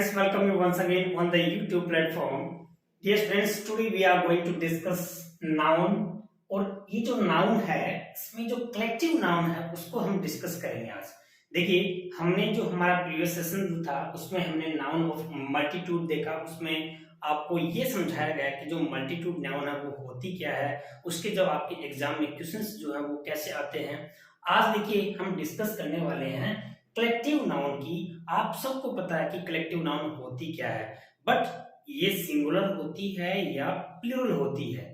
friends, welcome you once again on the YouTube platform. Dear friends, today we are going to discuss noun और ये जो noun है इसमें जो collective noun है उसको हम डिस्कस करेंगे आज। देखिए हमने जो हमारा प्रीवियस सेशन था उसमें हमने नाउन ऑफ मल्टीट्यूड देखा, उसमें आपको ये समझाया गया कि जो मल्टीट्यूड नाउन है वो होती क्या है, उसके जब आपके एग्जाम में क्वेश्चंस जो है वो कैसे आते हैं। आज देखिए हम डिस्कस करने वाले हैं कलेक्टिव नाउन की। आप सबको पता है कि कलेक्टिव नाउन होती क्या है, बट ये सिंगुलर होती है या प्लूरल होती है,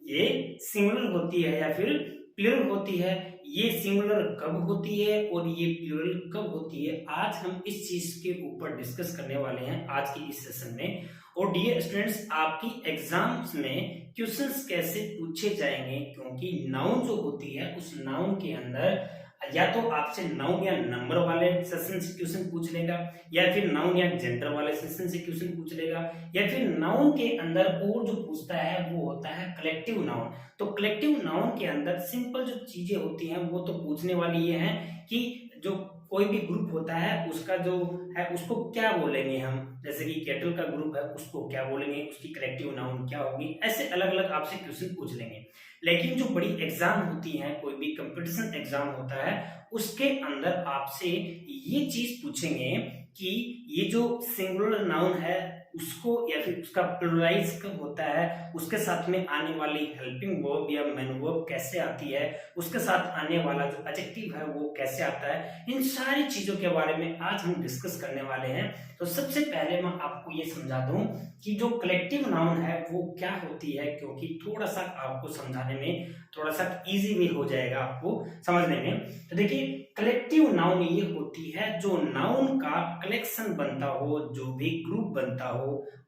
ये सिंगुलर होती है या फिर प्लूरल होती है, ये सिंगुलर कब होती है और ये प्लूरल कब होती है, आज हम इस चीज के ऊपर डिस्कस करने वाले हैं आज की इस सेशन में। और डियर स्टूडेंट्स, आपकी एग्जाम्स में क्वेश्चंस कैसे पूछे जाएंगे, क्योंकि नाउन जो होती है उस नाउन के अंदर या तो आपसे नाउन या नंबर वाले सेशन से क्वेश्चन पूछ लेगा, या फिर नाउन या जेंडर वाले सेशन से क्वेश्चन पूछ लेगा, या फिर नाउन के अंदर और जो पूछता है वो होता है कलेक्टिव नाउन। तो कलेक्टिव नाउन के अंदर सिंपल जो चीजें होती हैं वो तो पूछने वाली ये है कि जो कोई भी ग्रुप होता है उसका जो है उसको क्या बोलेंगे हम, जैसे कि कैटल का ग्रुप है उसको क्या बोलेंगे, उसकी कलेक्टिव नाउन क्या होगी, ऐसे अलग अलग आपसे क्वेश्चन पूछ लेंगे। लेकिन जो बड़ी एग्जाम होती है, कोई भी कंपटीशन एग्जाम होता है, उसके अंदर आपसे ये चीज पूछेंगे कि ये जो सिंगुलर नाउन है उसको या फिर उसका प्लुरलाइज कब होता है, उसके साथ में आने वाली हेल्पिंग वर्ब या मेन वर्ब कैसे आती है, उसके साथ आने वाला जो एडजेक्टिव है वो कैसे आता है, इन सारी चीजों के बारे में आज हम डिस्कस करने वाले हैं। तो सबसे पहले मैं आपको ये समझा दूं कि जो कलेक्टिव नाउन है वो क्या होती है, क्योंकि थोड़ा सा आपको समझाने में थोड़ा सा इजी भी हो जाएगा आपको समझने में। तो देखिए कलेक्टिव नाउन ये होती है जो नाउन का कलेक्शन बनता हो, जो भी ग्रुप बनता हो।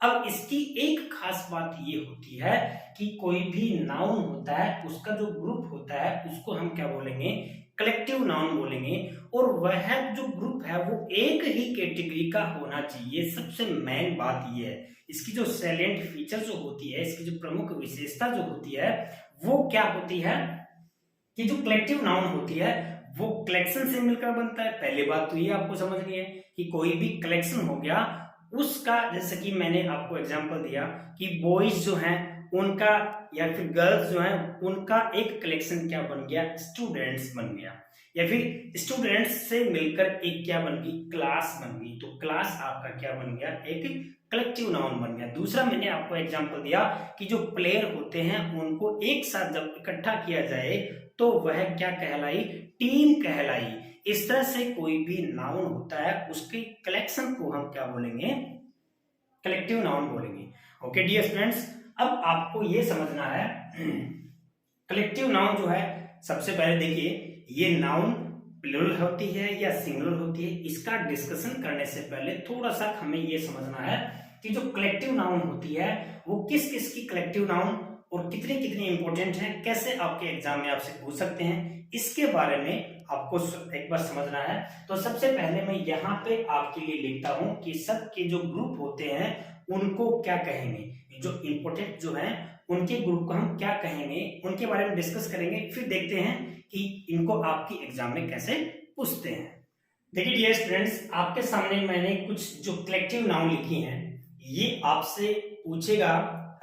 अब इसकी एक खास बात ये होती है कि कोई भी नाउन होता है उसका जो ग्रुप होता है उसको हम क्या बोलेंगे, कलेक्टिव नाउन बोलेंगे। और वह जो ग्रुप है वो एक ही कैटेगरी का होना चाहिए। सबसे मेन बात ये है, इसकी जो सैलेंट फीचर जो होती है, इसकी जो प्रमुख विशेषता जो होती है वो क्या होती है कि जो कलेक्टिव नाउन होती है वो कलेक्शन से मिलकर बनता है। पहली बात तो ये आपको समझनी है कि कोई भी कलेक्शन हो गया उसका, जैसे कि मैंने आपको एग्जांपल दिया कि बॉयज जो हैं उनका या फिर गर्ल्स जो हैं उनका एक कलेक्शन क्या बन गया, स्टूडेंट्स बन गया, या फिर स्टूडेंट्स से मिलकर एक क्या बन गई, क्लास बन गई। तो क्लास आपका क्या बन गया, एक कलेक्टिव नाउन बन गया। दूसरा मैंने आपको एग्जांपल दिया कि जो प्लेयर होते हैं उनको एक साथ जब इकट्ठा किया जाए तो वह क्या कहलाई, टीम कहलाई। इस तरह से कोई भी नाउन होता है उसके कलेक्शन को हम क्या बोलेंगे, कलेक्टिव नाउन बोलेंगे। ओके डियर फ्रेंड्स, अब आपको ये समझना है कलेक्टिव नाउन जो है, सबसे पहले देखिए ये नाउन प्लूरल होती है या सिंगुलर होती है, इसका डिस्कशन करने से पहले थोड़ा सा हमें ये समझना है कि जो कलेक्टिव नाउन होती है वो किस किस की कलेक्टिव नाउन और कितनी कितनी इंपॉर्टेंट है, कैसे आपके एग्जाम में आपसे पूछ सकते हैं, इसके बारे में आपको एक बार समझना है। तो सबसे पहले मैं यहाँ पे आपके लिए लिखता हूं कि सबके जो ग्रुप होते हैं उनको क्या कहेंगे, जो इंपॉर्टेंट जो है उनके ग्रुप को हम क्या कहेंगे, उनके बारे में डिस्कस करेंगे, फिर देखते हैं कि इनको आपकी एग्जाम में कैसे पूछते हैं। देखिए डियर स्टूडेंट्स, आपके सामने मैंने कुछ जो कलेक्टिव नाउन लिखी हैं ये आपसे पूछेगा।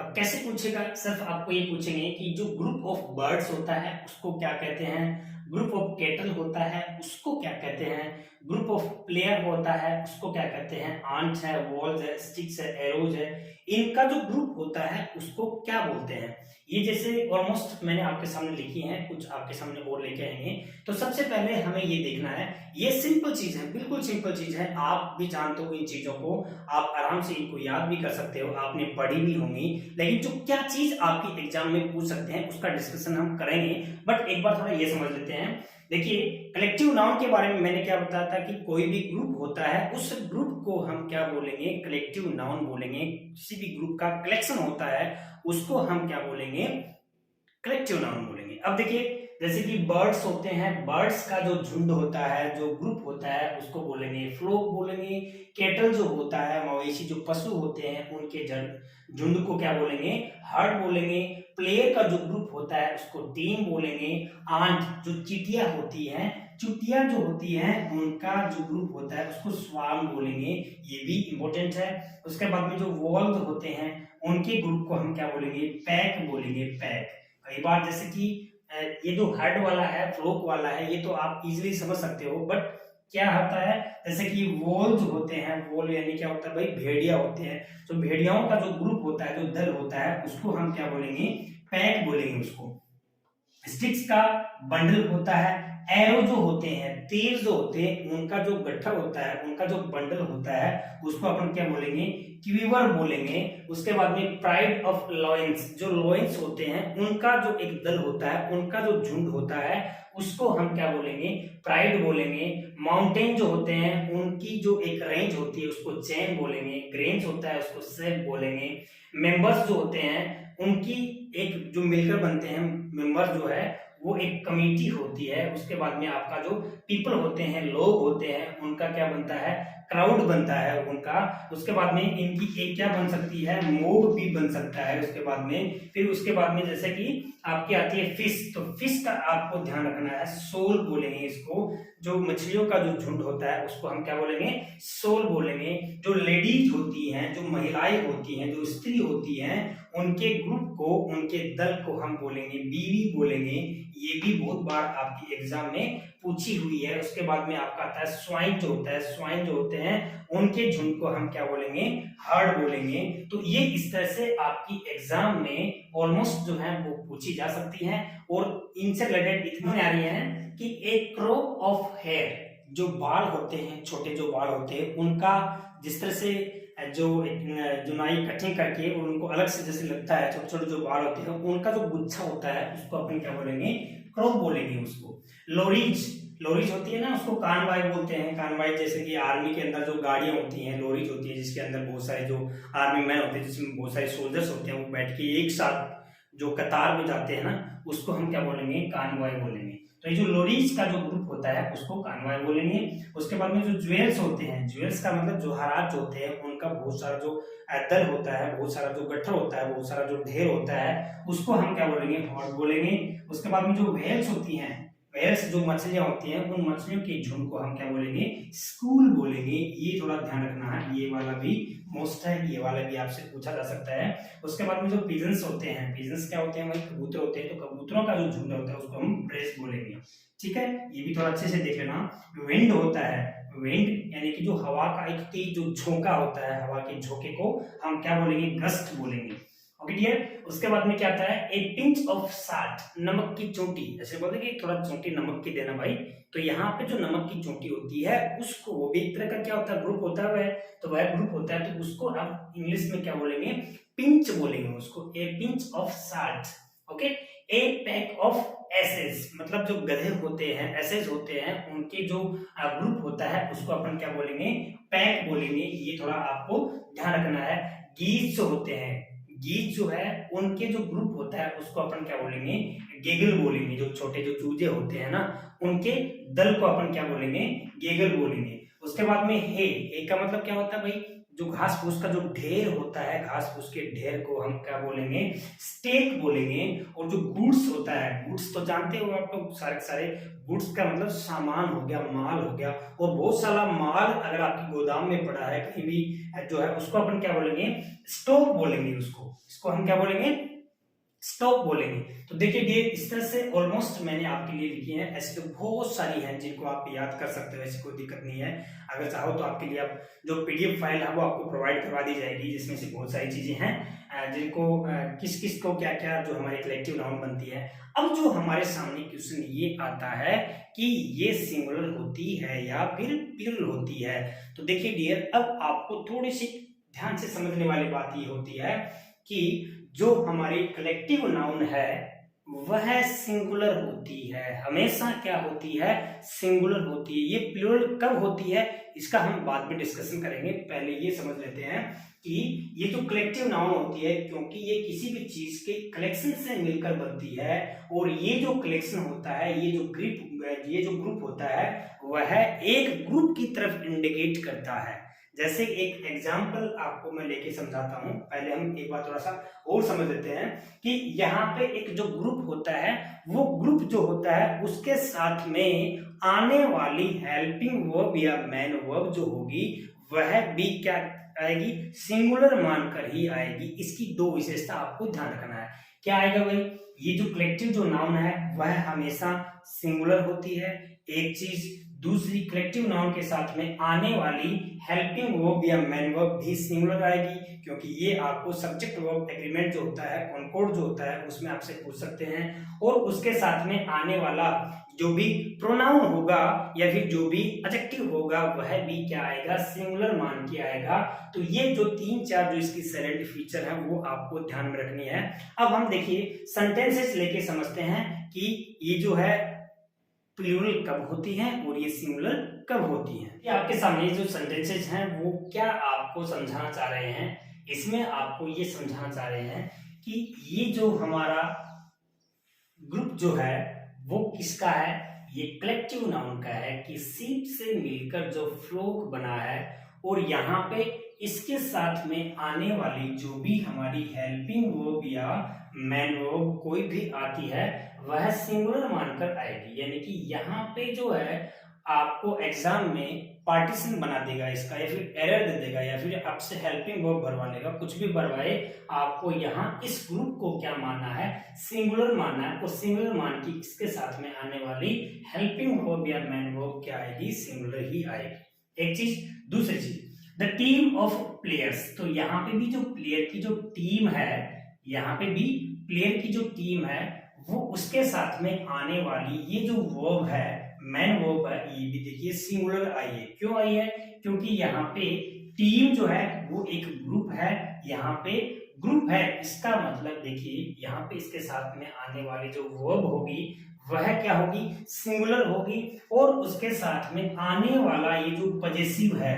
अब कैसे पूछेगा, सिर्फ आपको ये पूछेंगे कि जो ग्रुप ऑफ बर्ड्स होता है उसको क्या कहते हैं, ग्रुप ऑफ कैटल होता है उसको क्या कहते हैं, ग्रुप ऑफ प्लेयर होता है उसको क्या कहते हैं, आंट्स है, वॉल्स है, स्टिक्स है, एरोज है, इनका जो ग्रुप होता है उसको क्या बोलते हैं। ये जैसे ऑलमोस्ट मैंने आपके सामने लिखी हैं, कुछ आपके सामने और लेके आएंगे। तो सबसे पहले हमें ये देखना है, ये सिंपल चीज है, बिल्कुल सिंपल चीज है, आप भी जानते हो इन चीजों को, आप आराम से इनको याद भी कर सकते हो, आपने पढ़ी भी होंगी। लेकिन जो क्या चीज आपकी एग्जाम में पूछ सकते हैं उसका डिस्कशन हम करेंगे, बट एक बार थोड़ा ये समझ लेते हैं। देखिए कलेक्टिव नाउन के बारे में मैंने क्या बताया था कि कोई भी ग्रुप होता है उस ग्रुप को हम क्या बोलेंगे, कलेक्टिव नाउन बोलेंगे। किसी भी ग्रुप का कलेक्शन होता है उसको हम क्या बोलेंगे, कलेक्टिव नाउन बोलेंगे। अब देखिए जैसे कि बर्ड्स होते हैं, बर्ड्स का जो झुंड होता है, जो ग्रुप होता है उसको बोलेंगे फ्लोक बोलेंगे। कैटल जो होता है, मवेशी जो पशु होते हैं उनके झुंड को क्या बोलेंगे, हर्ड बोलेंगे। प्लेयर का जो ग्रुप होता है उसको टीम बोलेंगे। आंट जो चींटियां होती हैं चुटिया जो होती हैं उनका जो ग्रुप होता है उसको स्वार्म बोलेंगे, ये भी इंपॉर्टेंट है। उसके बाद में जो वॉल्व होते हैं उनके ग्रुप को हम क्या बोलेंगे, पैक बोलेंगे, पैक। कई बार जैसे कि ये जो हेड वाला है, फ्लोक वाला है, ये तो आप इजीली समझ सकते हो, बट क्या होता है जैसे कि वोल जो होते हैं, वोल यानी क्या होता है भाई, भेड़िया होते हैं, तो भेड़ियाओं का जो ग्रुप होता है, जो दल होता है, उसको हम क्या बोलेंगे, पैक बोलेंगे उसको। स्टिक्स का बंडल होता है, एरो जो होते हैं, तीर जो होते हैं, उनका जो गट्ठर होता है, उनका जो बंडल होता है, उसको अपन क्या बोलेंगे, क्वीवर बोलेंगे। उसके बाद में प्राइड ऑफ लॉयंस, जो लॉयंस होते हैं उनका जो एक दल होता है, उनका जो झुंड होता है, उसको हम क्या बोलेंगे, प्राइड बोलेंगे। माउंटेन जो होते हैं उनकी जो एक रेंज होती है उसको चेन बोलेंगे। ग्रेन्स होता है उसको सेफ बोलेंगे। मेंबर्स जो होते हैं उनकी एक जो मिलकर बनते हैं मेंबर जो है वो एक कमेटी होती है। उसके बाद में आपका जो पीपल होते हैं, लोग होते हैं, उनका क्या बनता है, क्राउड बनता है उनका। उसके बाद में इनकी एक क्या बन सकती है, मोब भी बन सकता है। उसके बाद में फिर उसके बाद में जैसे कि आपकी आती है फिश, तो फिश का आपको ध्यान रखना है, सोल बोलेंगे इसको। जो मछलियों का जो झुंड होता है उसको हम क्या बोलेंगे, सोल बोलेंगे। जो लेडीज होती हैं, जो महिलाएं होती हैं, जो स्त्री होती हैं, उनके ग्रुप को, उनके दल को हम बोलेंगे बीवी बोलेंगे। ये भी बहुत बार आपकी एग्जाम में पूछी हुई है। उसके बाद में आपका आता है स्वाइन जो होता है, स्वाइन जो होते हैं उनके झुंड को हम क्या बोलेंगे, हर्ड बोलेंगे। तो ये इस तरह से आपकी एग्जाम में ऑलमोस्ट जो है वो पूछी जा सकती है। और इनसे रिलेटेड इतनी आ रही है कि एक क्रॉप ऑफ हेयर, जो बाल होते हैं, छोटे जो बाल होते हैं, उनका जिस तरह से जो जुनाई कटिंग करके और उनको अलग से जैसे लगता है, छोटे छोटे जो बाल होते हैं उनका जो गुच्छा होता है उसको अपन क्या बोलेंगे, क्रॉप बोलेंगे उसको। लोरीज, लोरीज होती है ना, उसको कानवाई बोलते हैं। कानवाई जैसे कि आर्मी के अंदर जो गाड़ियां होती हैं, लोरीज होती है जिसके अंदर बहुत सारे जो आर्मी मैन होते हैं, जिसमें बहुत सारे सोल्जर्स होते हैं, वो बैठ के एक साथ जो कतार में जाते हैं ना, उसको हम क्या बोलेंगे, कानवाई बोलेंगे। तो ये जो लोरीज का जो ग्रुप होता है उसको कानवाई बोलेंगे। उसके बाद में जो ज्वेल्स होते हैं, ज्वेल्स का मतलब जोहरात जो होते हैं, उनका बहुत सारा जो दल होता है, बहुत सारा जो गट्ठर होता है, बहुत सारा जो ढेर होता है, उसको हम क्या बोलेंगे, हॉर्ड बोलेंगे। उसके बाद में जो व्हेल्स होती हैं, व्हेल्स जो मछलियां होती हैं, उन मछलियों के झुंड को हम क्या बोलेंगे, स्कूल बोलेंगे। ये थोड़ा ध्यान रखना है, ये वाला भी मोस्ट है, ये वाला भी आपसे पूछा जा सकता है। उसके बाद में जो पिजन्स होते हैं, पिजन्स क्या होते हैं भाई, कबूतर होते हैं, तो कबूतरों का जो झुंड होता है उसको हम प्रेस बोलेंगे। ठीक है, ये भी थोड़ा अच्छे से देख लेना। विंड होता है, विंड यानी कि जो हवा का एक तेज जो झोंका होता है, हवा के झोंके को हम क्या बोलेंगे, गस्ट बोलेंगे। Okay dear. उसके बाद में क्या आता है, ए पिंच ऑफ साल्ट, नमक की चोटी। ऐसे बोलते कि थोड़ा चोटी नमक की देना भाई, तो यहाँ पे जो नमक की चोटी होती है उसको, वो भी एक तरह का क्या होता है, ग्रुप होता है वह, तो वह ग्रुप होता है, तो उसको हम इंग्लिश में क्या बोलेंगे, पिंच बोलेंगे उसको, a pinch of salt. Okay. A pack of asses, मतलब जो गधे होते हैं, एसेस होते हैं, उनके जो ग्रुप होता है उसको अपन क्या बोलेंगे, पैक बोलेंगे। ये थोड़ा आपको ध्यान रखना है। गीज जो होते हैं, गीज जो है उनके जो ग्रुप होता है उसको अपन क्या बोलेंगे, गेगल बोलेंगे। जो छोटे जो चूजे होते हैं ना, उनके दल को अपन क्या बोलेंगे, गेगल बोलेंगे। उसके बाद में हे का मतलब क्या होता है भाई, जो घास फूस का जो ढेर होता है, घास फूस के ढेर को हम क्या बोलेंगे, स्टेक बोलेंगे। और जो गुड्स होता है, गुड्स तो जानते हो आप लोग, सारे सारे गुड्स का मतलब सामान हो गया, माल हो गया। और बहुत सारा माल अगर आपकी गोदाम में पड़ा है कहीं भी जो है, उसको अपन क्या बोलेंगे, स्टॉक बोलेंगे उसको। इसको हम क्या बोलेंगे, स्टॉक बोलेंगे। तो देखिए ये इस तरह से ऑलमोस्ट मैंने आपके लिए लिखी है। ऐसे तो बहुत सारी हैं जिनको आप याद कर सकते हो, ऐसी कोई दिक्कत नहीं है। अगर चाहो तो आपके लिए आप जो पीडीएफ फाइल है वो आपको प्रोवाइड करवा दी जाएगी, जिसमें से बहुत सारी चीजें हैं जिनको किस किस को क्या क्या जो हमारी कलेक्टिव नाउन बनती है। अब जो हमारे सामने क्वेश्चन ये आता है कि ये सिंगुलर होती है या फिर प्लूरल होती है। तो देखिए डियर, अब आपको थोड़ी सी ध्यान से समझने वाली बात ये होती है कि जो हमारी कलेक्टिव नाउन है वह सिंगुलर होती है, हमेशा क्या होती है, सिंगुलर होती है। ये प्लूरल कब होती है इसका हम बाद में डिस्कशन करेंगे। पहले ये समझ लेते हैं कि ये जो कलेक्टिव नाउन होती है, क्योंकि ये किसी भी चीज के कलेक्शन से मिलकर बनती है, और ये जो कलेक्शन होता है, ये जो ग्रुप होता है, वह एक ग्रुप की तरफ इंडिकेट करता है। जैसे एक एग्जाम्पल आपको मैं लेके समझाता हूँ। पहले हम एक बात थोड़ा सा और समझ लेते हैं कि यहाँ पे एक जो ग्रुप होता है, वो ग्रुप जो होता है उसके साथ में आने वाली हेल्पिंग वर्ब या मैन वर्ब जो होगी वह भी क्या आएगी, सिंगुलर मानकर ही आएगी। इसकी दो विशेषता आपको ध्यान रखना है। क्या आएगा भाई, ये जो कलेक्टिव जो नाउन है वह हमेशा सिंगुलर होती है, एक चीज। दूसरी, कलेक्टिव नाउन के साथ में आने वाली हेल्पिंग वर्ब या मैन वर्ब भी सिंगुलर आएगी, क्योंकि ये आपको सब्जेक्ट वर्ब एग्रीमेंट जो होता है, कॉनकॉर्ड जो होता है, उसमें आपसे पूछ सकते हैं। और उसके साथ में आने वाला जो भी प्रोनाउन होगा या फिर जो भी एडजेक्टिव होगा वह भी क्या आएगा, सिंगुलर मान के आएगा। तो ये जो तीन चार जो इसकी सेलेक्ट फीचर है वो आपको ध्यान में रखनी है। अब हम देखिए सेंटेंसेस लेके समझते हैं कि ये जो है प्लूरल कब होती है और ये सिंगुलर कब होती है। ये आपके सामने जो सेंटेंसेस हैं वो क्या आपको समझाना चाह रहे हैं, इसमें आपको ये समझाना चाह रहे हैं कि ये जो हमारा ग्रुप जो है वो किसका है, ये कलेक्टिव नाउन का है कि सीप से मिलकर जो फ्लोक बना है, और यहाँ पे इसके साथ में आने वाली जो भी हमारी हेल्पिंग वर्ब या मैन वर्ब कोई भी आती है वह सिंगुलर मानकर आएगी। यानी कि यहाँ पे जो है आपको एग्जाम में पार्टीशन बना देगा इसका, या फिर एरर दे देगा, या फिर आपसे हेल्पिंग वर्ब भरवा लेगा, कुछ भी भरवाए, आपको यहाँ इस ग्रुप को क्या मानना है, सिंगुलर मानना है। और सिंगुलर मान की इसके साथ में आने वाली हेल्पिंग वर्ब या मैन वर्ब क्या आएगी, सिंगुलर ही आएगी। एक चीज। दूसरी चीज, द टीम ऑफ प्लेयर्स, तो यहाँ पे भी जो प्लेयर की जो टीम है, यहाँ पे भी प्लेयर की जो टीम है वो उसके साथ में आने वाली ये जो वर्ब है, मैन वर्ब है, ये भी देखिए सिंगुलर आई है। क्यों आई है, क्योंकि यहाँ पे टीम जो है वो एक ग्रुप है, यहाँ पे ग्रुप है, इसका मतलब देखिए यहाँ पे इसके साथ में आने वाली जो वर्ब होगी वह क्या होगी, सिंगुलर होगी। और उसके साथ में आने वाला ये जो पजेसिव है,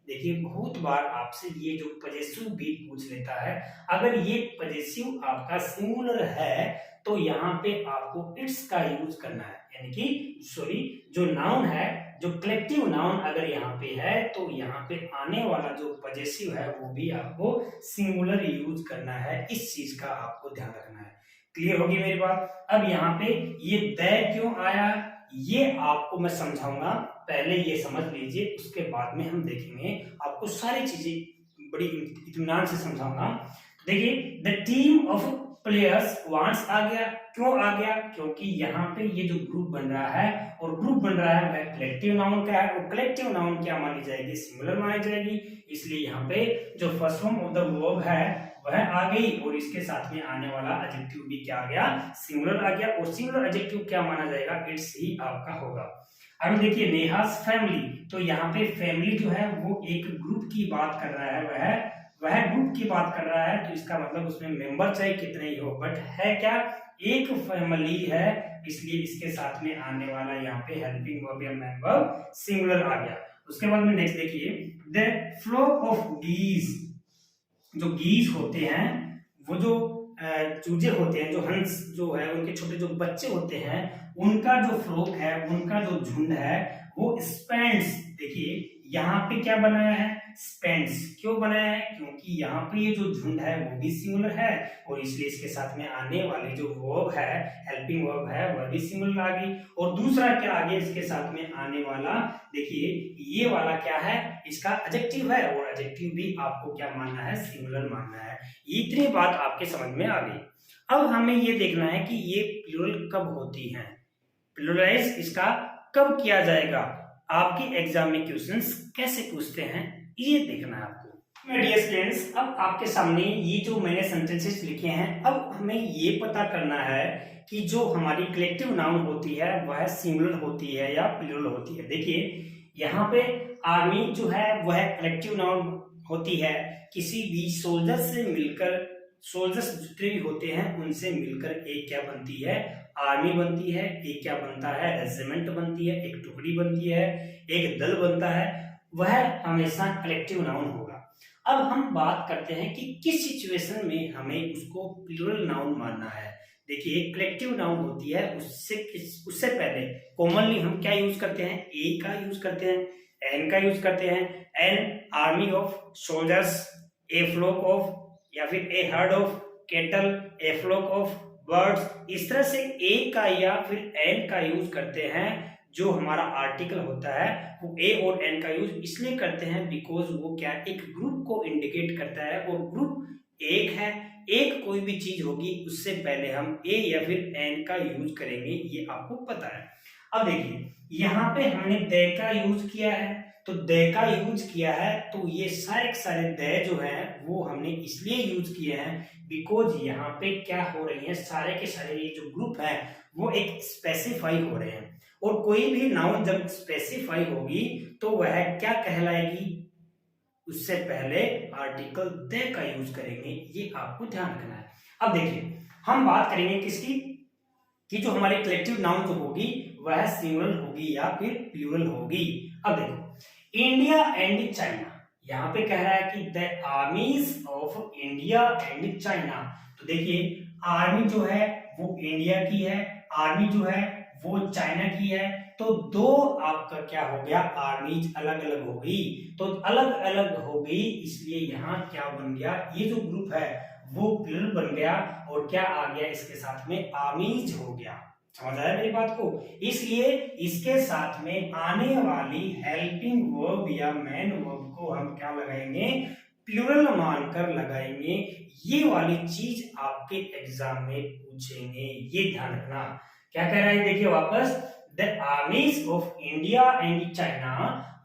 देखिए बहुत बार आपसे ये जो पजेसिव भी पूछ लेता है, अगर ये पजेसिव आपका सिंगुलर है तो यहाँ पे आपको इट्स का यूज करना है। यानी कि सॉरी, जो नाउन है, जो कलेक्टिव नाउन अगर यहाँ पे है तो यहाँ पे आने वाला जो पजेसिव है वो भी आपको सिंगुलर यूज करना है। इस चीज का आपको ध्यान रखना है। क्लियर होगी मेरी बात। अब यहाँ पे ये द क्यों आया ये आपको मैं समझाऊंगा, पहले ये समझ लीजिए, उसके बाद में हम देखेंगे, आपको सारी चीजें बड़ी इत्मीनान से समझाऊंगा। देखिए the team of players wants आ गया, क्यों आ गया, क्योंकि यहाँ पे ये जो ग्रुप बन रहा है, और ग्रुप बन रहा है वह कलेक्टिव नाउन का है, और कलेक्टिव नाउन क्या मानी जाएगी, सिंगुलर मानी जाएगी। इसलिए यहाँ पे जो first form of the verb है वह आ गई, और इसके साथ में आने वाला एडजेक्टिव भी क्या आ गया, सिंगुलर आ गया। और सिंगुलर एडजेक्टिव क्या माना जाएगा, इट्स ही आपका होगा। अब देखिए नेहास फैमिली, तो यहाँ पे फैमिली जो है वो एक ग्रुप की बात कर रहा है, वह ग्रुप की बात कर रहा है, तो इसका मतलब उसमें मेंबर चाहे कितने ही हो, बट है क्या, एक फैमिली है, इसलिए इसके साथ में आने वाला यहाँ पे हेल्पिंग वर्ब या मैन वर्ब सिंगुलर आ गया। उसके बाद में नेक्स्ट देखिए, द फ्लोक ऑफ गीज, जो गीज होते हैं, वो जो चूजे होते हैं, जो हंस जो है, उनके छोटे जो बच्चे होते हैं, उनका जो फ्लोक है, उनका जो झुंड है वो स्पेंड्स, देखिए यहाँ पे क्या बनाया है, स्पेंड्स। क्यों बनाया है, क्योंकि यहाँ पे ये जो झुंड है वो भी सिंगुलर है, और इसलिए इसके साथ में आने वाली जो वर्ब है, हेल्पिंग वर्ब है, वह भी सिंगुलर आ गई। और दूसरा क्या आगे इसके साथ में आने वाला, देखिए ये वाला क्या है, इसका एडजेक्टिव है, और एडजेक्टिव भी आपको क्या मानना है, सिंगुलर मानना है। इतनी बात आपके समझ में आ गई। अब हमें ये देखना है कि ये प्लूरल कब होती है, प्लूरलाइज इसका कब किया जाएगा, आपके एग्जाम में क्वेश्चंस कैसे पूछते हैं ये देखना है आपको। डियर स्टूडेंट्स, अब आपके सामने ये जो मैंने सेंटेंसेस लिखे हैं, अब हमें ये पता करना है कि जो हमारी कलेक्टिव नाउन होती है वह सिंगुलर होती है या प्लूरल होती है। देखिए यहाँ पे आर्मी जो है वह कलेक्टिव नाउन होती है, किसी भी सोल्जर से मिलकर, सोल्जर्स जितने भी होते हैं उनसे मिलकर एक क्या बनती है, आर्मी बनती है। एक क्या बनता है, रेजिमेंट बनती है, एक टुकड़ी बनती है, एक दल बनता है, वह हमेशा कलेक्टिव नाउन होगा। अब हम बात करते हैं कि किस सिचुएशन में हमें उसको प्लूरल नाउन मानना है। देखिए कलेक्टिव नाउन होती है, उससे पहले कॉमनली हम क्या यूज करते हैं, ए का यूज करते हैं। एन का यूज करते हैं, an army of soldiers, a flock of, या फिर a herd of cattle, a flock of birds. इस तरह से ए का या फिर एन का यूज करते हैं। जो हमारा आर्टिकल होता है वो ए और एन का यूज इसलिए करते हैं बिकॉज वो क्या एक ग्रुप को इंडिकेट करता है, और ग्रुप एक है, एक कोई भी चीज होगी उससे पहले हम ए या फिर एन का यूज करेंगे, ये आपको पता है। अब देखिए यहाँ पे हमने दे का यूज किया है, तो दे का यूज किया है, तो ये सारे के सारे दे जो है वो हमने इसलिए यूज किए हैं बिकॉज यहाँ पे क्या हो रही है, सारे के सारे ये जो ग्रुप है वो एक स्पेसिफाई हो रहे हैं, और कोई भी नाउन जब स्पेसिफाई होगी तो वह क्या कहलाएगी, उससे पहले आर्टिकल दे का यूज करेंगे, ये आपको ध्यान रखना है। अब देखिए हम बात करेंगे किसकी, कि जो हमारी कलेक्टिव नाउन जो होगी वह सिंगुलर होगी या फिर प्लूरल होगी। अब देखो इंडिया एंड चाइना, यहाँ पे कह रहा है कि the armies of India and China. तो देखिए आर्मी जो है वो इंडिया की है, आर्मी जो है वो चाइना की है, तो दो आपका क्या हो गया, आर्मीज अलग अलग हो गई, तो अलग अलग हो गई, इसलिए यहाँ क्या बन गया, ये जो ग्रुप है वो प्लूरल बन गया, और क्या आ गया इसके साथ में, आर्मीज हो गया। समझ आया मेरी बात को? इसलिए इसके साथ में आने वाली हेल्पिंग वर्ब या मेन वर्ब को हम क्या लगाएंगे, प्लूरल मानकर लगाएंगे। ये वाली चीज आपके एग्जाम में पूछेंगे, ये ध्यान रखना। क्या कह रहा है देखिए वापस, the armies of India and China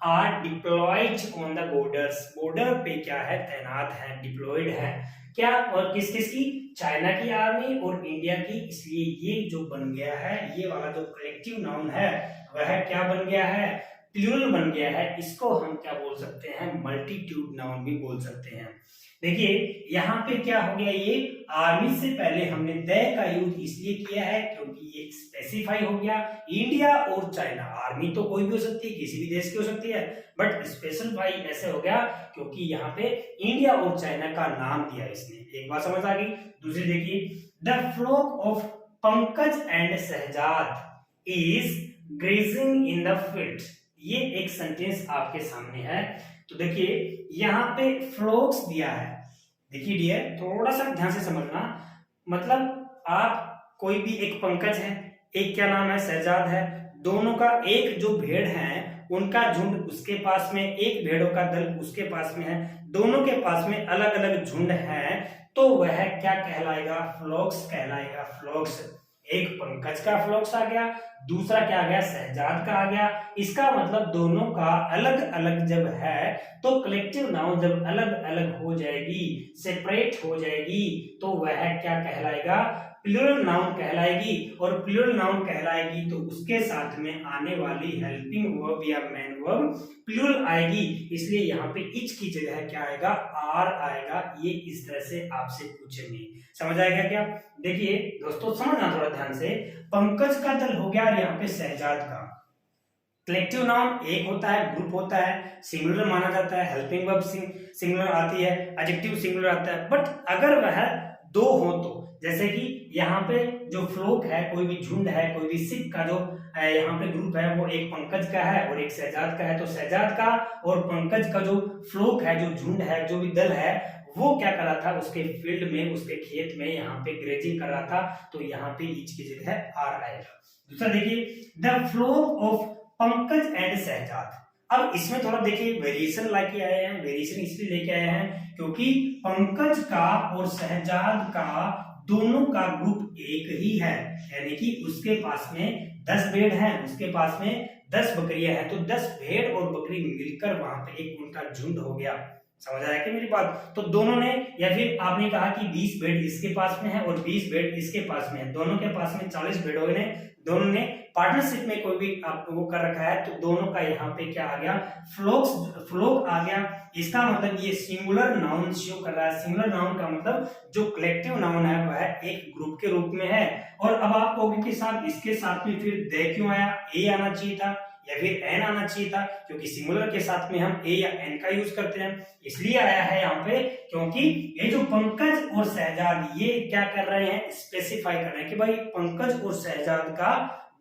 are deployed on the borders, border पे क्या है, तैनात है, डिप्लॉयड है, क्या, और किस किस की, चाइना की आर्मी और इंडिया की। इसलिए ये जो बन गया है, ये वाला जो कलेक्टिव नाउन है वह क्या बन गया है, प्लूरल बन गया है। इसको हम क्या बोल सकते हैं, मल्टीट्यूड नाउन भी बोल सकते हैं। देखिए यहाँ पे क्या हो गया, ये आर्मी से पहले हमने द का यूज इसलिए किया है क्योंकि ये स्पेसिफाई हो गया, इंडिया और चाइना, आर्मी तो कोई भी हो सकती है, किसी भी देश की हो सकती है, बट स्पेसिफाई ऐसे हो गया क्योंकि यहाँ पे इंडिया और चाइना का नाम दिया इसने। एक बात समझ आ गई। दूसरी देखिए, the flock of Pankaj and Shahzad is grazing in the field, ये एक सेंटेंस आपके सामने है। तो देखिए यहाँ पे फ्लोक्स दिया है, देखिए डियर थोड़ा सा ध्यान से समझना, मतलब आप कोई भी, एक पंकज है, एक क्या नाम है, शहजाद है, दोनों का एक जो भेड़ है उनका झुंड उसके पास में, एक भेड़ों का दल उसके पास में है, दोनों के पास में अलग अलग झुंड है, तो वह क्या कहलाएगा, फ्लोक्स कहलाएगा। फ्लोक्स, एक पंकज का फ्लोक्स आ गया, दूसरा क्या आ गया, शहजाद का आ गया। इसका मतलब दोनों का अलग अलग जब है तो कलेक्टिव नाउन जब अलग अलग हो जाएगी, सेपरेट हो जाएगी, तो वह क्या कहलाएगा, प्लूरल नाउन कहलाएगी। और प्लूरल नाउन कहलाएगी तो उसके साथ में आने वाली हेल्पिंग वर्ब या मेन वर्ब प्लूरल आएगी, इसलिए यहाँ पे इच की जगह क्या आएगा, आर आएगा। ये इस तरह से आपसे पूछेंगे, समझ आएगा क्या? देखिए दोस्तों समझना थोड़ा ध्यान से, पंकज का दल हो गया, यहाँ पे शहजाद का। कलेक्टिव नाउन एक होता है, ग्रुप होता है, सिंगुलर माना जाता है, हेल्पिंग वर्ब सिंगुलर आती है, एडजेक्टिव सिंगुलर आता है, बट अगर वह दो हो तो, जैसे कि यहाँ पे जो फ्लोक है, कोई भी झुंड है, कोई भी सिख का जो यहाँ पे ग्रुप है वो एक पंकज का है और एक शहजाद का है, तो शहजाद का और पंकज का जो फ्लोक है, जो झुंड है, जो भी दल है, वो क्या कर रहा था, उसके फील्ड में, उसके खेत में यहाँ पे ग्रेजिंग कर रहा था, तो यहाँ पे ईच की जगह आर आएगा। दूसरा देखिए, the flock of Pankaj and Shahzad. अब इसमें थोड़ा देखिए वेरिएशन लेके आए हैं, वेरिएशन इसलिए लेके आए हैं क्योंकि पंकज का और शहजाद का दोनों का ग्रुप एक ही है, यानी कि उसके पास में 10 भेड़ हैं, उसके पास में 10 बकरियां हैं, तो 10 भेड़ और बकरी मिलकर वहां पे एक उनका झुंड हो गया। समझ आया कि मेरी बात? तो दोनों ने, या फिर आपने कहा कि 20 भेड़ इसके पास में है और 20 भेड़ इसके पास में है, दोनों के पास में 40 भेड़ों ने, दोनों ने पार्टनरशिप में कोई भी आप वो कर रखा है, तो दोनों का यहाँ पे क्या आ गया, फ्लोक आ गया। इसका मतलब ये सिंगुलर नाउन शो कर रहा है। सिंगुलर नाउन का मतलब जो कलेक्टिव नाउन है वह एक ग्रुप के रूप में है। और अब आप कहोगे कि साहब इसके साथ में फिर दे क्यों आया, ए आना चाहिए था या फिर एन आना चाहिए था, क्योंकि सिंगुलर के साथ में हम ए या एन का यूज करते हैं, इसलिए आया है यहाँ पे, क्योंकि ये जो पंकज और शहजाद ये क्या कर रहे हैं, स्पेसिफाई कर रहे हैं कि भाई पंकज और शहजाद का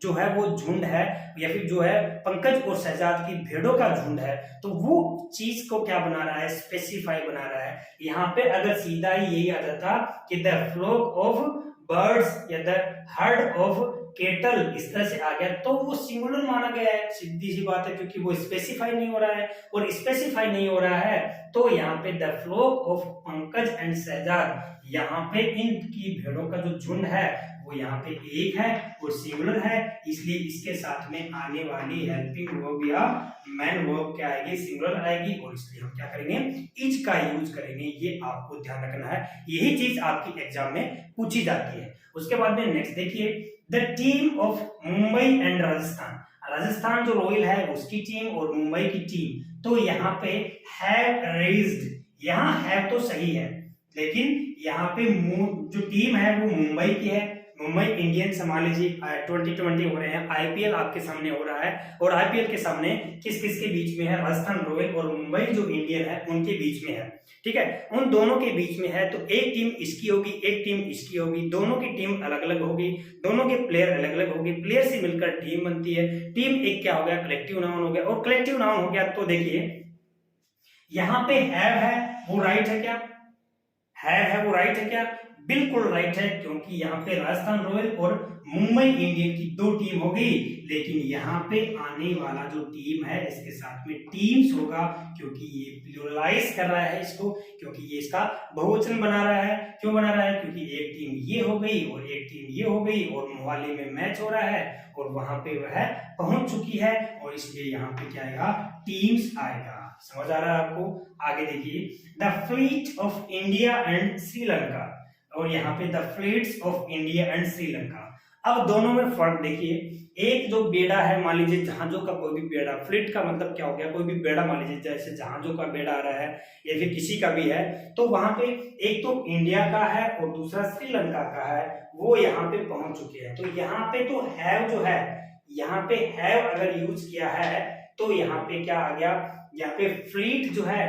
जो है वो झुंड है, या फिर जो है पंकज और शहजाद की भेड़ों का झुंड है, तो वो चीज को क्या बना रहा है, स्पेसिफाई बना रहा है। यहाँ पे अगर सीधा ही यही आ जाता कि द फ्लोक ऑफ बर्ड्स या द हर्ड ऑफ केटल, इस तरह से आ गया तो वो सिंगुलर माना गया है, सीधी सी बात है, क्योंकि वो स्पेसिफाई नहीं हो रहा है, और स्पेसिफाई नहीं हो रहा है तो यहाँ पे the flock of Pankaj and Shahzad, यहाँ पे इनकी भेड़ों का जो झुंड है वो यहाँ पे एक है और सिंगुलर है, इसलिए इसके साथ में आने वाली हेल्पिंग वर्ब या मैन वर्ब क्या आएगी, सिंगुलर आएगी, और इसलिए हम क्या करेंगे, इज का यूज करेंगे। ये आपको ध्यान रखना है, यही चीज आपकी एग्जाम में पूछी जाती है। उसके बाद में नेक्स्ट देखिए, the team of Mumbai and Rajasthan, Rajasthan जो रॉयल है उसकी टीम और मुंबई की टीम, तो यहाँ पे हैव रेज्ड, यहाँ हैव तो सही है, लेकिन यहाँ पे जो टीम है वो मुंबई की है, मुंबई इंडियंस, मान लीजिए 2020 हो रहे हैं, आईपीएल आपके सामने हो रहा है, और आईपीएल के सामने किस किस के बीच में है, राजस्थान रॉयल और मुंबई जो इंडियन है उनके बीच में है, ठीक है, उन दोनों के बीच में है, तो एक टीम इसकी होगी, एक टीम इसकी होगी, दोनों की टीम अलग अलग होगी, दोनों के प्लेयर अलग अलग होंगे, प्लेयर से मिलकर टीम बनती है, टीम एक क्या हो गया, कलेक्टिव नाउन हो गया, और कलेक्टिव नाउन हो गया तो देखिए यहाँ पे है वो राइट है क्या, है वो राइट है क्या, बिल्कुल राइट है, क्योंकि यहाँ पे राजस्थान रॉयल और मुंबई इंडियन की दो टीम होगी, लेकिन यहाँ पे आने वाला जो टीम है इसके साथ में टीम्स होगा, क्योंकि ये प्लूरलाइज कर रहा है इसको, क्योंकि ये इसका बहुवचन बना रहा है, क्यों बना रहा है, क्योंकि एक टीम ये हो गई और एक टीम ये हो गई, और मोहाली में मैच हो रहा है और वहां पे वह पहुंच चुकी है, और इसलिए यहाँ पे क्या आएगा, टीम्स आएगा। समझ आ रहा है आपको? आगे देखिए, the fleet of India and Sri Lanka, और यहाँ पे the fleets of India and Sri Lanka. अब दोनों में फर्क देखिए, एक जो बेड़ा है, मान लीजिए जहाजों का कोई भी बेड़ा, फ्लीट का मतलब क्या हो गया, कोई भी बेड़ा, मान लीजिए जैसे जहाजों का बेड़ा आ रहा है या फिर किसी का भी है, तो वहां पे एक तो इंडिया का है और दूसरा श्रीलंका का है, वो यहाँ पे पहुंच चुके हैं, तो यहाँ पे तो हैव जो है, यहाँ पे हैव अगर यूज किया है तो यहाँ पे क्या आ गया, यहाँ पे फ्लीट जो है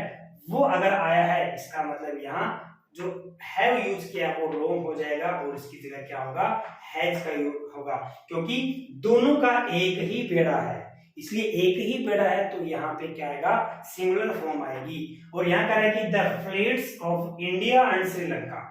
वो अगर आया है, इसका मतलब यहाँ जो हैव यूज किया वो रॉन्ग हो जाएगा और इसकी जगह क्या होगा, हैज का यूज होगा, क्योंकि दोनों का एक ही बेड़ा है, इसलिए एक ही बेड़ा है, तो यहाँ पे क्या आएगा, सिंगुलर फॉर्म आएगी। और यहाँ कह रहा है कि the fleets of India and Sri Lanka,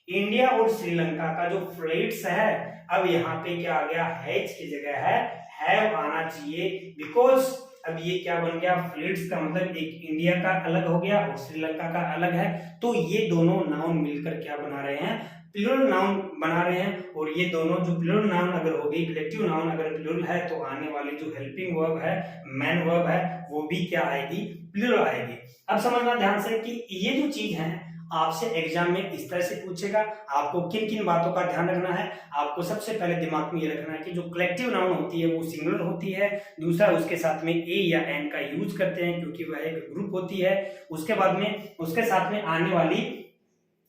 India और श्रीलंका का जो फ्लीट्स है, अब यहाँ पे क्या आ गया, हैज की जगह है हैव आना चाहिए, बिकॉज अब ये क्या बन गया, फ्लीट्स का मतलब एक इंडिया का अलग हो गया और श्रीलंका का अलग है, तो ये दोनों नाउन मिलकर क्या बना रहे हैं, प्लूरल नाउन बना रहे हैं, और ये दोनों जो प्लूरल नाउन अगर होगी, कलेक्टिव नाउन अगर प्लूरल है, तो आने वाली जो हेल्पिंग वर्ब है, मैन वर्ब है, वो भी क्या आएगी, प्लूरल आएगी। अब समझना ध्यान से कि ये जो चीज है आपसे एग्जाम में इस तरह से पूछेगा, आपको किन किन बातों का ध्यान रखना है, आपको सबसे पहले दिमाग में ये रखना है कि जो कलेक्टिव नाउन होती है वो सिंगुलर होती है, दूसरा उसके साथ में ए या एन का यूज करते हैं क्योंकि वह एक ग्रुप होती है, उसके बाद में उसके साथ में आने वाली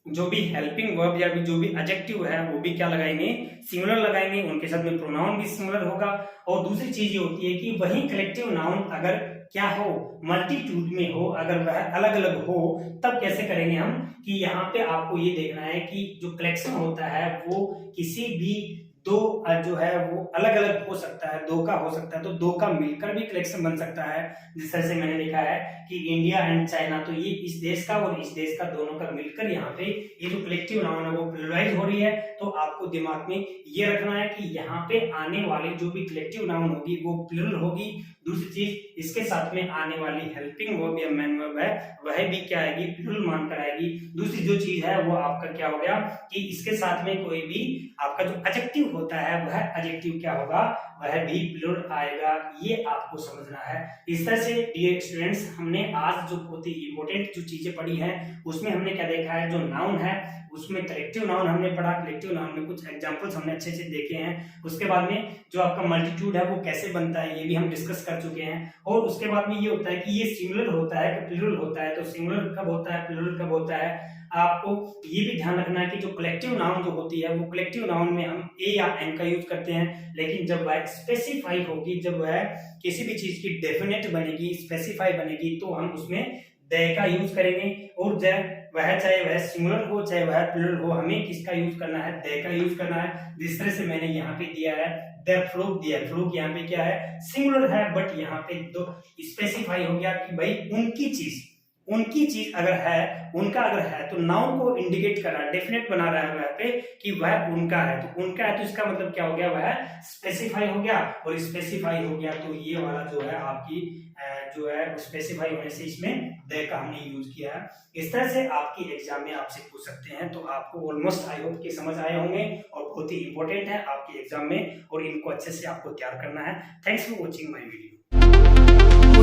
जो भी हेल्पिंग वर्ब या भी जो भी एडजेक्टिव है वो भी क्या लगाएंगे, सिंगुलर लगाएंगे, उनके साथ में प्रोनाउन भी सिंगुलर होगा। और दूसरी चीज ये होती है कि वही कलेक्टिव नाउन अगर क्या हो, मल्टीट्यूड में हो, अगर वह अलग अलग हो, तब कैसे करेंगे हम, कि यहाँ पे आपको ये देखना है कि जो कलेक्शन होता है वो किसी भी दो जो है वो अलग अलग हो सकता है, दो का हो सकता है, तो दो का मिलकर भी कलेक्शन बन सकता है। जिस तरह से मैंने लिखा है कि इंडिया एंड चाइना, तो ये इस देश का और इस देश का दोनों का मिलकर यहाँ पे ये जो कलेक्टिव नाउन है वो प्लुरलाइज हो रही है, तो आपको दिमाग में ये रखना है कि यहाँ पे आने वाली जो भी कलेक्टिव नाउन होगी वो प्लुरल होगी। दूसरी चीज, इसके साथ में आने वाली हेल्पिंग वर्ब या मैन वर्ब है वह भी क्या आएगी, प्लुरल मानकर आएगी। दूसरी जो चीज है वो आपका क्या हो गया कि इसके साथ में कोई भी आपका जो एडजेक्टिव होता है वह एडजेक्टिव क्या होगा, वह भी प्लुरल आएगा। ये आपको समझना है। इस तरह से डियर स्टूडेंट्स, हमने आज जो बहुत ही इंपॉर्टेंट जो चीजें पढ़ी हैं उसमें हमने क्या देखा है, जो नाउन है उसमें कलेक्टिव नाउन हमने पढ़ा, कलेक्टिव नाउन में कुछ एग्जांपल्स हमने अच्छे से देखे हैं। उसके बाद में जो आपका मल्टीट्यूड है वो कैसे बनता है ये भी हम डिस्कस कर चुके हैं। और उसके बाद में ये होता है कि ये सिंगुलर होता है कि प्लुरल होता है, तो सिंगुलर कब होता है, प्लुरल कब होता है। आपको ये भी ध्यान रखना है कि जो कलेक्टिव नाउन जो होती है वो कलेक्टिव नाउन में हम ए या एन का यूज करते हैं, लेकिन जब वह स्पेसिफाई होगी, जब वह किसी भी चीज की डेफिनेट बनेगी, स्पेसिफाई बनेगी, तो हम उसमें द का यूज करेंगे। और वह चाहे वह सिंगुलर हो चाहे वह प्लूरल हो, हमें किसका यूज करना है, दे का यूज करना है। जिस तरह से मैंने यहाँ पे दिया है द फ्रूट दिया, फ्रूट यहाँ पे क्या है, सिंगुलर है, बट यहाँ पे दो स्पेसिफाई हो गया कि भाई उनकी चीज अगर है, उनका अगर है, तो नाउन को इंडिकेट कर रहा है, डेफिनेट बना रहा है वह पे कि वह उनका है, तो उनका है तो इसका मतलब क्या हो गया, वह स्पेसिफाई हो गया, और स्पेसिफाई हो गया तो ये वाला जो है आपकी जो है स्पेसिफाई होने से इसमें दे का हमने यूज किया है। इस तरह से आपकी एग्जाम में आपसे पूछ सकते हैं, तो आपको ऑलमोस्ट आई होप कि समझ आए होंगे और बहुत ही इंपॉर्टेंट है आपके एग्जाम में, और इनको अच्छे से आपको तैयार करना है। Thanks for watching my video.